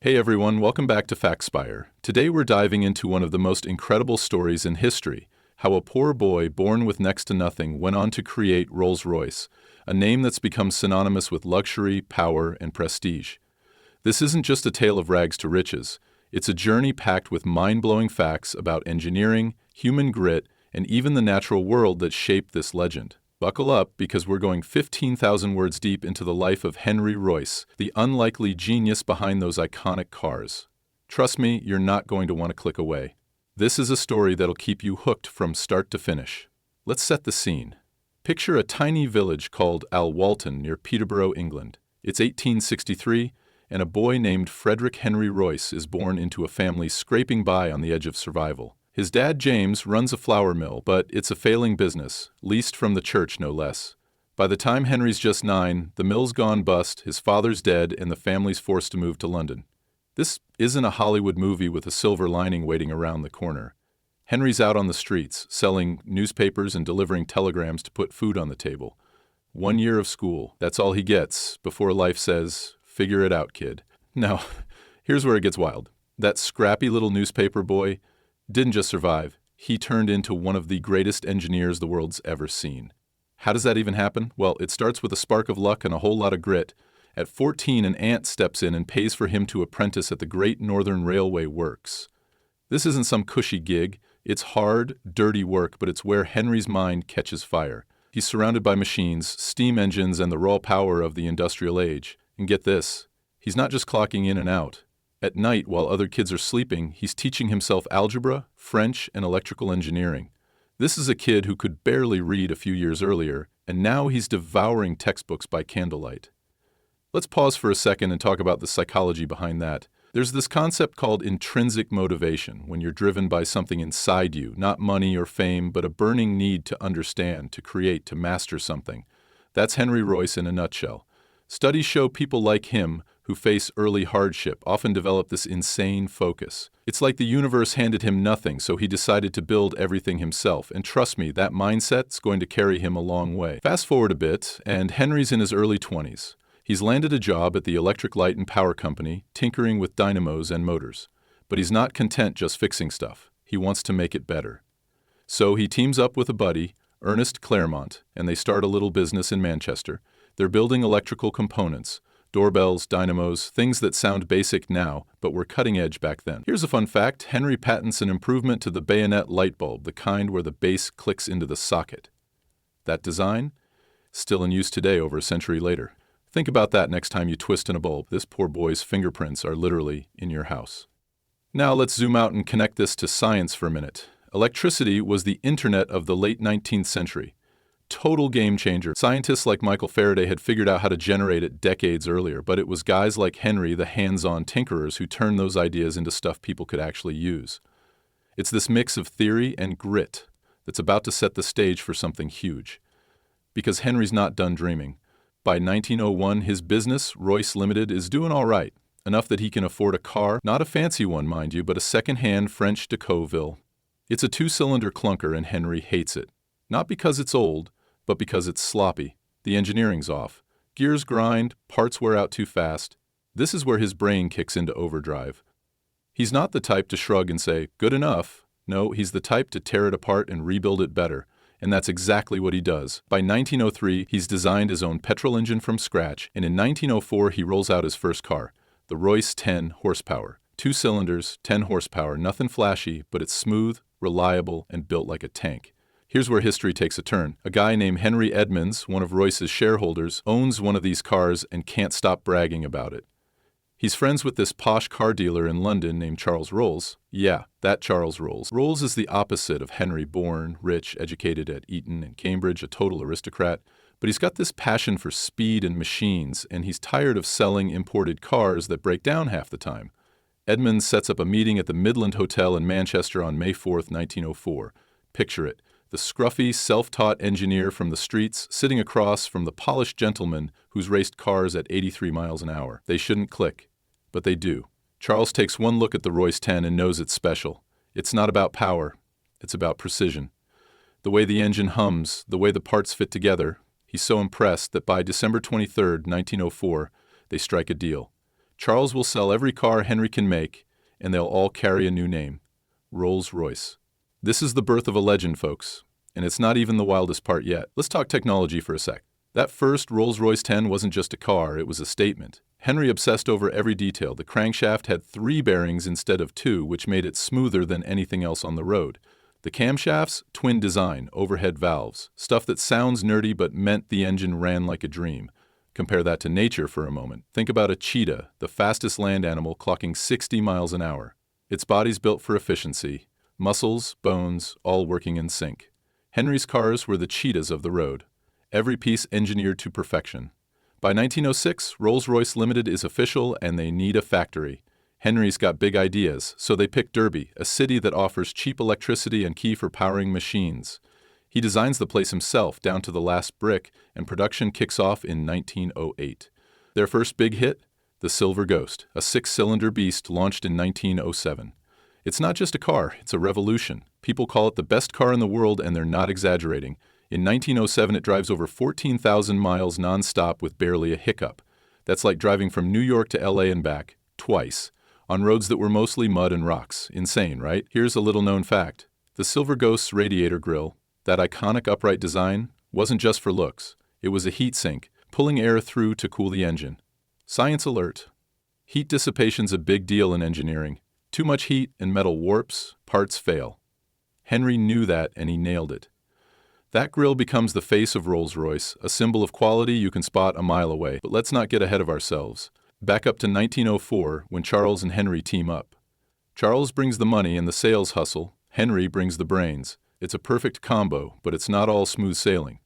Hey everyone, welcome back to Factspire. Today we're diving into one of the most incredible stories in history, how a poor boy born with next to nothing went on to create Rolls-Royce, a name that's become synonymous with luxury, power, and prestige. This isn't just a tale of rags to riches, it's a journey packed with mind-blowing facts about engineering, human grit, and even the natural world that shaped this legend. Buckle up because we're going 15,000 words deep into the life of Henry Royce, the unlikely genius behind those iconic cars. Trust me, you're not going to want to click away. This is a story that'll keep you hooked from start to finish. Let's set the scene. Picture a tiny village called Alwalton near Peterborough, England. It's 1863, and a boy named Frederick Henry Royce is born into a family scraping by on the edge of survival. His dad, James, runs a flour mill, but it's a failing business, leased from the church no less. By the time Henry's just 9, the mill's gone bust, his father's dead, and the family's forced to move to London. This isn't a Hollywood movie with a silver lining waiting around the corner. Henry's out on the streets, selling newspapers and delivering telegrams to put food on the table. 1 year of school, that's all he gets, before life says, figure it out, kid. Now, here's where it gets wild. That scrappy little newspaper boy didn't just survive, he turned into one of the greatest engineers the world's ever seen. How does that even happen? Well, it starts with a spark of luck and a whole lot of grit. At 14, an aunt steps in and pays for him to apprentice at the Great Northern Railway Works. This isn't some cushy gig. It's hard, dirty work, but it's where Henry's mind catches fire. He's surrounded by machines, steam engines, and the raw power of the industrial age. And get this, he's not just clocking in and out. At night, while other kids are sleeping, he's teaching himself algebra, French, and electrical engineering. This is a kid who could barely read a few years earlier, and now he's devouring textbooks by candlelight. Let's pause for a second and talk about the psychology behind that. There's this concept called intrinsic motivation, when you're driven by something inside you, not money or fame, but a burning need to understand, to create, to master something. That's Henry Royce in a nutshell. Studies show people like him, who face early hardship, often develop this insane focus. It's like the universe handed him nothing, so he decided to build everything himself. And trust me, that mindset's going to carry him a long way. Fast forward a bit, and Henry's in his early 20s. He's landed a job at the Electric Light and Power Company, tinkering with dynamos and motors. But he's not content just fixing stuff. He wants to make it better. So he teams up with a buddy, Ernest Claremont, and they start a little business in Manchester. They're building electrical components, doorbells, dynamos, things that sound basic now, but were cutting edge back then. Here's a fun fact. Henry patents an improvement to the bayonet light bulb, the kind where the base clicks into the socket. That design? Still in use today over a century later. Think about that next time you twist in a bulb. This poor boy's fingerprints are literally in your house. Now let's zoom out and connect this to science for a minute. Electricity was the internet of the late 19th century. Total game changer. Scientists like Michael Faraday had figured out how to generate it decades earlier, but it was guys like Henry, the hands-on tinkerers, who turned those ideas into stuff people could actually use. It's this mix of theory and grit that's about to set the stage for something huge. Because Henry's not done dreaming. By 1901, his business, Royce Limited, is doing all right. Enough that he can afford a car, not a fancy one, mind you, but a second-hand French de Decauville. It's a 2-cylinder clunker, and Henry hates it. Not because it's old, but because it's sloppy. The engineering's off. Gears grind, parts wear out too fast. This is where his brain kicks into overdrive. He's not the type to shrug and say, good enough. No, he's the type to tear it apart and rebuild it better. And that's exactly what he does. By 1903, he's designed his own petrol engine from scratch, and in 1904, he rolls out his first car, the Royce 10 horsepower. 2 cylinders, 10 horsepower, nothing flashy, but it's smooth, reliable, and built like a tank. Here's where history takes a turn. A guy named Henry Edmonds, one of Royce's shareholders, owns one of these cars and can't stop bragging about it. He's friends with this posh car dealer in London named Charles Rolls. Yeah, that Charles Rolls. Rolls is the opposite of Henry, born, rich, educated at Eton and Cambridge, a total aristocrat. But he's got this passion for speed and machines, and he's tired of selling imported cars that break down half the time. Edmonds sets up a meeting at the Midland Hotel in Manchester on May 4th, 1904. Picture it. The scruffy, self-taught engineer from the streets sitting across from the polished gentleman who's raced cars at 83 miles an hour. They shouldn't click, but they do. Charles takes one look at the Royce 10 and knows it's special. It's not about power, it's about precision. The way the engine hums, the way the parts fit together, he's so impressed that by December 23, 1904, they strike a deal. Charles will sell every car Henry can make, and they'll all carry a new name: Rolls-Royce. This is the birth of a legend, folks, and it's not even the wildest part yet. Let's talk technology for a sec. That first Rolls-Royce 10 wasn't just a car, it was a statement. Henry obsessed over every detail. The crankshaft had 3 bearings instead of 2, which made it smoother than anything else on the road. The camshafts, twin design, overhead valves, stuff that sounds nerdy but meant the engine ran like a dream. Compare that to nature for a moment. Think about a cheetah, the fastest land animal, clocking 60 miles an hour. Its body's built for efficiency. Muscles, bones, all working in sync. Henry's cars were the cheetahs of the road. Every piece engineered to perfection. By 1906, Rolls-Royce Limited is official and they need a factory. Henry's got big ideas, so they pick Derby, a city that offers cheap electricity and key for powering machines. He designs the place himself down to the last brick, and production kicks off in 1908. Their first big hit? The Silver Ghost, a 6-cylinder beast launched in 1907. It's not just a car, it's a revolution. People call it the best car in the world, and they're not exaggerating. In 1907, it drives over 14,000 miles non-stop with barely a hiccup. That's like driving from New York to LA and back, twice, on roads that were mostly mud and rocks. Insane, right? Here's a little-known fact. The Silver Ghost's radiator grille, that iconic upright design, wasn't just for looks. It was a heat sink, pulling air through to cool the engine. Science alert. Heat dissipation's a big deal in engineering. Too much heat and metal warps, parts fail. Henry knew that and he nailed it. That grille becomes the face of Rolls-Royce, a symbol of quality you can spot a mile away. But let's not get ahead of ourselves. Back up to 1904, when Charles and Henry team up. Charles brings the money and the sales hustle. Henry brings the brains. It's a perfect combo, but it's not all smooth sailing.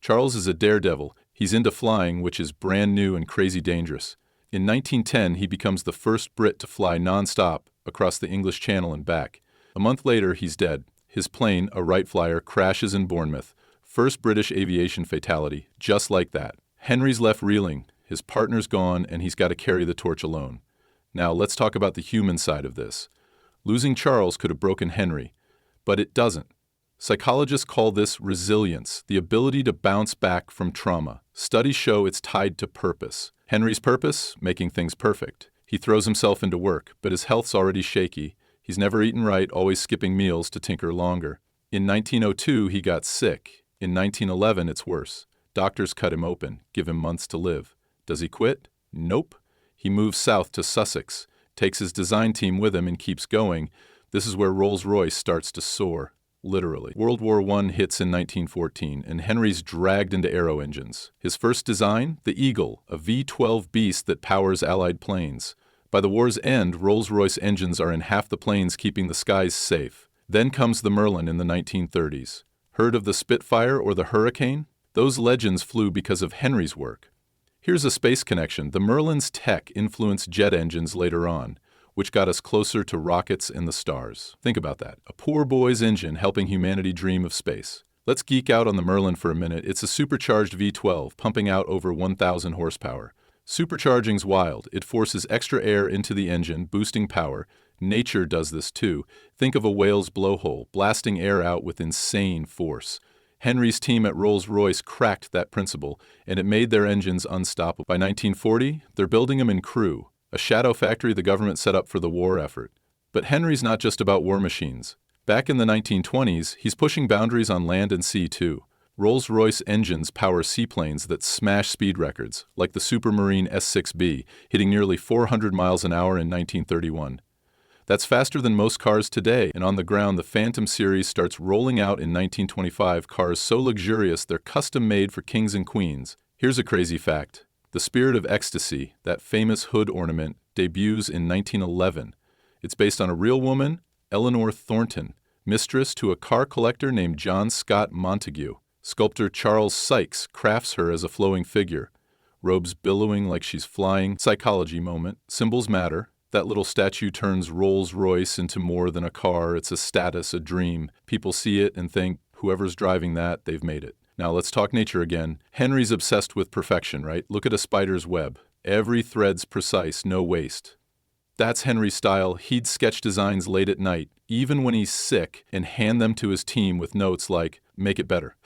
Charles is a daredevil. He's into flying, which is brand new and crazy dangerous. In 1910, he becomes the first Brit to fly non-stop across the English Channel and back. A month later, he's dead. His plane, a Wright Flyer, crashes in Bournemouth. First British aviation fatality, just like that. Henry's left reeling. His partner's gone, and he's got to carry the torch alone. Now, let's talk about the human side of this. Losing Charles could have broken Henry, but it doesn't. Psychologists call this resilience, the ability to bounce back from trauma. Studies show it's tied to purpose. Henry's purpose? Making things perfect. He throws himself into work, but his health's already shaky. He's never eaten right, always skipping meals to tinker longer. In 1902, he got sick. In 1911, it's worse. Doctors cut him open, give him months to live. Does he quit? Nope. He moves south to Sussex, takes his design team with him and keeps going. This is where Rolls-Royce starts to soar, literally. World War I hits in 1914, and Henry's dragged into aero engines. His first design? The Eagle, a V-12 beast that powers Allied planes. By the war's end, Rolls-Royce engines are in half the planes keeping the skies safe. Then comes the Merlin in the 1930s. Heard of the Spitfire or the Hurricane? Those legends flew because of Henry's work. Here's a space connection. The Merlin's tech influenced jet engines later on, which got us closer to rockets and the stars. Think about that. A poor boy's engine helping humanity dream of space. Let's geek out on the Merlin for a minute. It's a supercharged V12, pumping out over 1,000 horsepower. Supercharging's wild. It forces extra air into the engine, boosting power. Nature does this too. Think of a whale's blowhole, blasting air out with insane force. Henry's team at Rolls-Royce cracked that principle, and it made their engines unstoppable. By 1940, they're building them in Crewe, a shadow factory the government set up for the war effort. But Henry's not just about war machines. Back in the 1920s, he's pushing boundaries on land and sea too. Rolls-Royce engines power seaplanes that smash speed records, like the Supermarine S-6B, hitting nearly 400 miles an hour in 1931. That's faster than most cars today, and on the ground, the Phantom series starts rolling out in 1925, cars so luxurious they're custom-made for kings and queens. Here's a crazy fact. The Spirit of Ecstasy, that famous hood ornament, debuts in 1911. It's based on a real woman, Eleanor Thornton, mistress to a car collector named John Scott Montague. Sculptor Charles Sykes crafts her as a flowing figure. Robes billowing like she's flying. Psychology moment. Symbols matter. That little statue turns Rolls-Royce into more than a car. It's a status, a dream. People see it and think, whoever's driving that, they've made it. Now let's talk nature again. Henry's obsessed with perfection, right? Look at a spider's web. Every thread's precise, no waste. That's Henry's style. He'd sketch designs late at night, even when he's sick, and hand them to his team with notes like, make it better.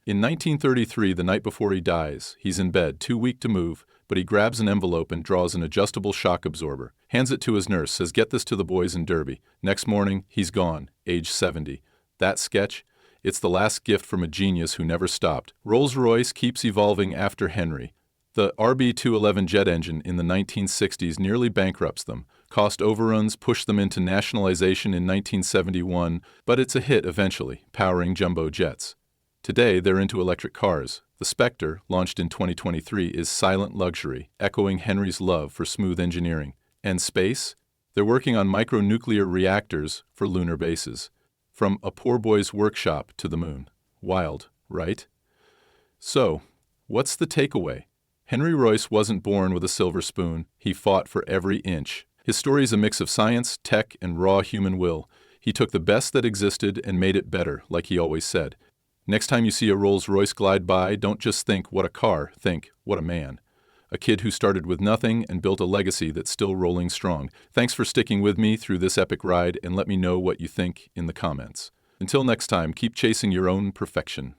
In 1933, the night before he dies, he's in bed, too weak to move, but he grabs an envelope and draws an adjustable shock absorber, hands it to his nurse, says, "Get this to the boys in Derby." Next morning, he's gone, age 70. That sketch? It's the last gift from a genius who never stopped. Rolls-Royce keeps evolving after Henry. The RB211 jet engine in the 1960s nearly bankrupts them. Cost overruns pushed them into nationalization in 1971, but it's a hit eventually, powering jumbo jets. Today, they're into electric cars. The Spectre, launched in 2023, is silent luxury, echoing Henry's love for smooth engineering. And space? They're working on micronuclear reactors for lunar bases. From a poor boy's workshop to the moon. Wild, right? So, what's the takeaway? Henry Royce wasn't born with a silver spoon. He fought for every inch. His story is a mix of science, tech, and raw human will. He took the best that existed and made it better, like he always said. Next time you see a Rolls-Royce glide by, don't just think, "What a car," think, "What a man." A kid who started with nothing and built a legacy that's still rolling strong. Thanks for sticking with me through this epic ride, and let me know what you think in the comments. Until next time, keep chasing your own perfection.